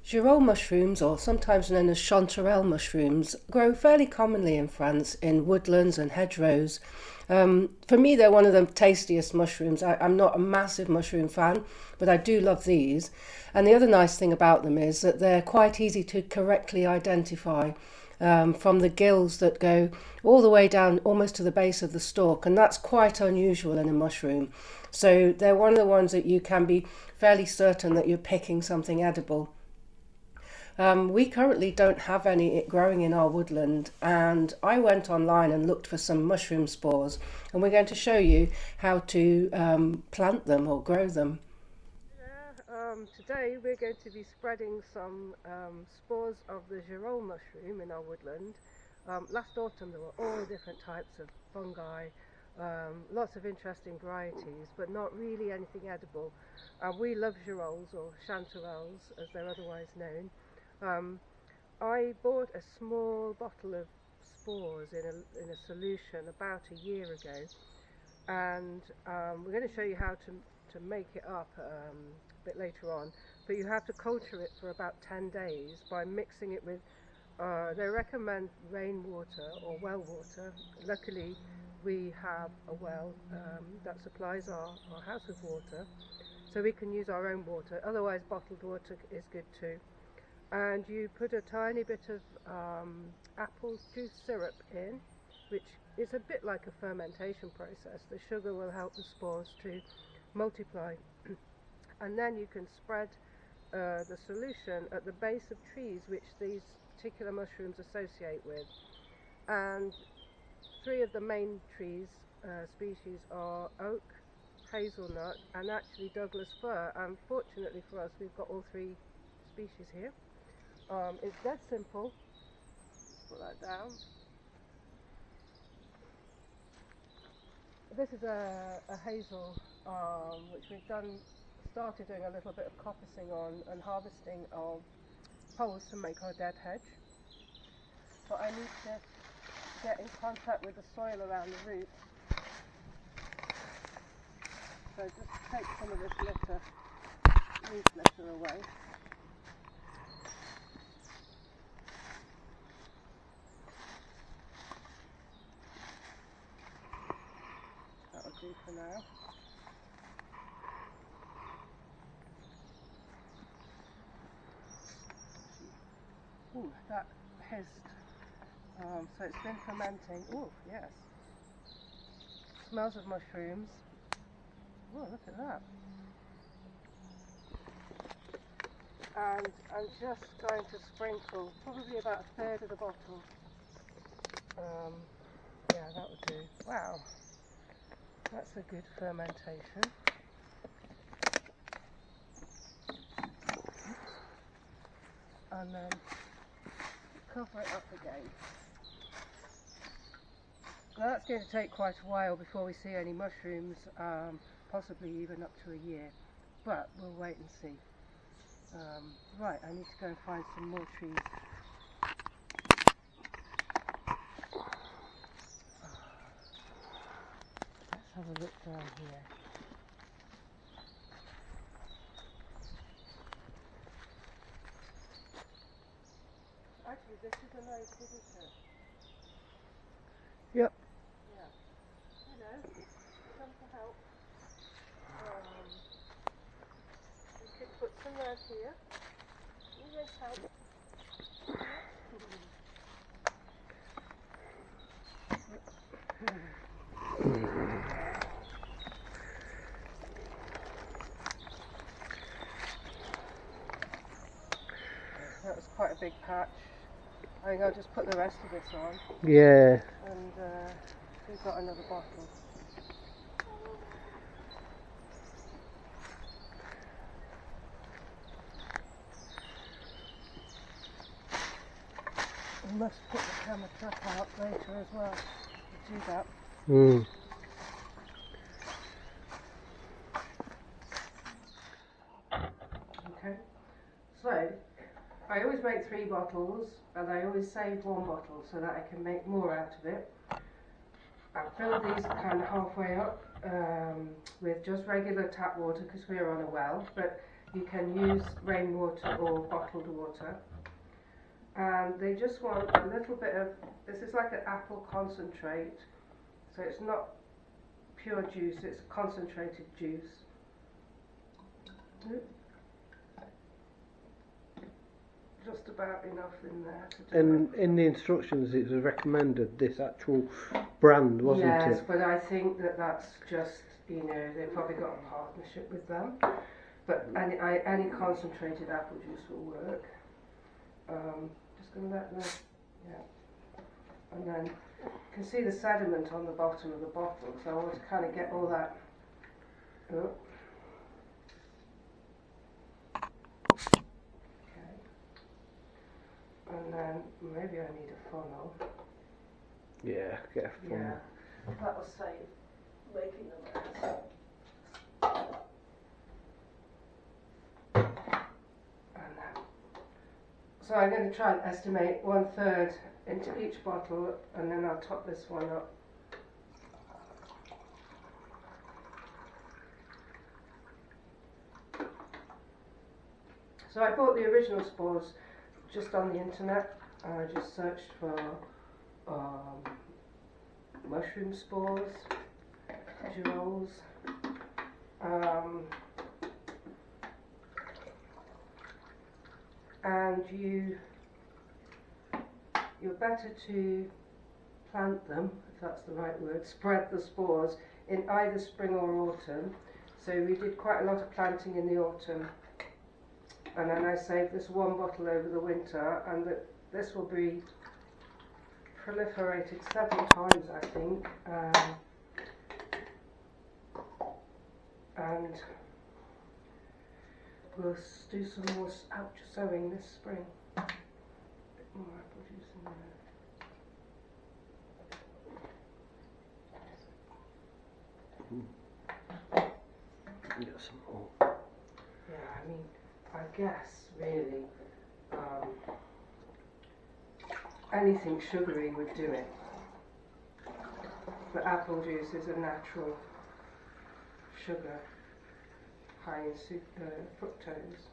Girolles mushrooms, or sometimes known as chanterelle mushrooms, grow fairly commonly in France in woodlands and hedgerows. For me, they're one of the tastiest mushrooms. I'm not a massive mushroom fan, but I do love these. And the other nice thing about them is that they're quite easy to correctly identify. From the gills that go all the way down almost to the base of the stalk, and that's quite unusual in a mushroom. So they're one of the ones that you can be fairly certain that you're picking something edible. We currently don't have any growing in our woodland, and I went online and looked for some mushroom spores, and we're going to show you how to plant them or grow them. Today we're going to be spreading some spores of the Girolles mushroom in our woodland. Last autumn there were all different types of fungi, lots of interesting varieties, but not really anything edible. We love Girolles, or chanterelles as they're otherwise known. I bought a small bottle of spores in a solution about a year ago, and we're going to show you how to make it up a bit later on. But you have to culture it for about 10 days by mixing it with, they recommend rainwater or well water. Luckily we have a well that supplies our house with water, so we can use our own water. Otherwise bottled water is good too. And you put a tiny bit of apple juice syrup in, which is a bit like a fermentation process. The sugar will help the spores to multiply. And then you can spread the solution at the base of trees which these particular mushrooms associate with. And three of the main trees species are oak, hazelnut, and actually Douglas fir. And fortunately for us, we've got all three species here. It's dead simple. Put that down. This is a hazel which we've started doing a little bit of coppicing on and harvesting of poles to make our dead hedge. But I need to get in contact with the soil around the roots. So just take some of this leaf litter away. That'll do for now. Ooh, that hissed. So it's been fermenting. Ooh, yes. Smells of mushrooms. Oh, look at that. And I'm just going to sprinkle probably about a third of the bottle. Yeah, that would do. Wow. That's a good fermentation. And then cover it up again. Now that's going to take quite a while before we see any mushrooms, possibly even up to a year, but we'll wait and see. Right, I need to go and find some more trees. Let's have a look down here. Actually, this is a nice, isn't it? Yep. Yeah. Hello. Come to help. We could put some around here. You guys help. That was quite a big patch. I think I'll just put the rest of this on. Yeah. And we've got another bottle. We must put the camera trap out later as well to do that. Mm. Okay, so I always make 3 bottles, and I always save 1 bottle so that I can make more out of it. I fill these kind of halfway up with just regular tap water because we're on a well, but You can use rainwater or bottled water. And they just want a little bit of, this is like an apple concentrate, so it's not pure juice, it's concentrated juice. Just about enough in there to do And in the instructions it was recommended this actual brand, wasn't it? Yes, but I think that that's just, you know, they've probably got a partnership with them. But any concentrated apple juice will work. Just going to let them, yeah. And then you can see the sediment on the bottom of the bottle, so I want to kind of get all that. Oh. Okay. And then maybe I need a funnel. Yeah, get a funnel. Yeah, that will save making the mess. So I'm going to try and estimate 1/3 into each bottle, and then I'll top this one up. So I bought the original spores just on the internet. I just searched for mushroom spores, Girolles. And you're better to plant them, if that's the right word, spread the spores in either spring or autumn. So we did quite a lot of planting in the autumn, and then I saved this one bottle over the winter, and this will be proliferated several times, I think, and we'll do some more sowing this spring. A bit more apple juice in there. Get some more. Yeah, I mean, I guess really anything sugary would do it. But apple juice is a natural sugar, high in fructose.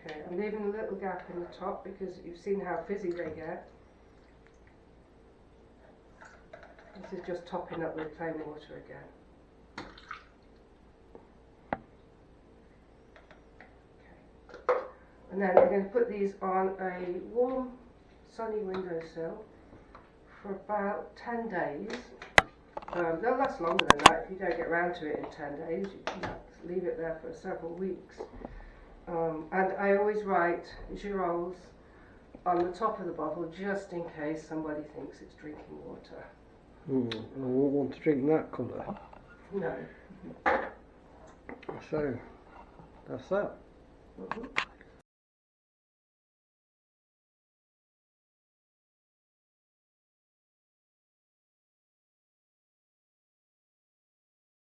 Okay, I'm leaving a little gap in the top because you've seen how fizzy they get. This is just topping up with plain water again. Okay. And then we're going to put these on a warm, sunny windowsill for about 10 days. They'll last longer than that if you don't get around to it in 10 days. You can leave it there for several weeks. And I always write Girolles on the top of the bottle just in case somebody thinks it's drinking water. I won't want to drink that colour. No. So, that's that. Mm-hmm.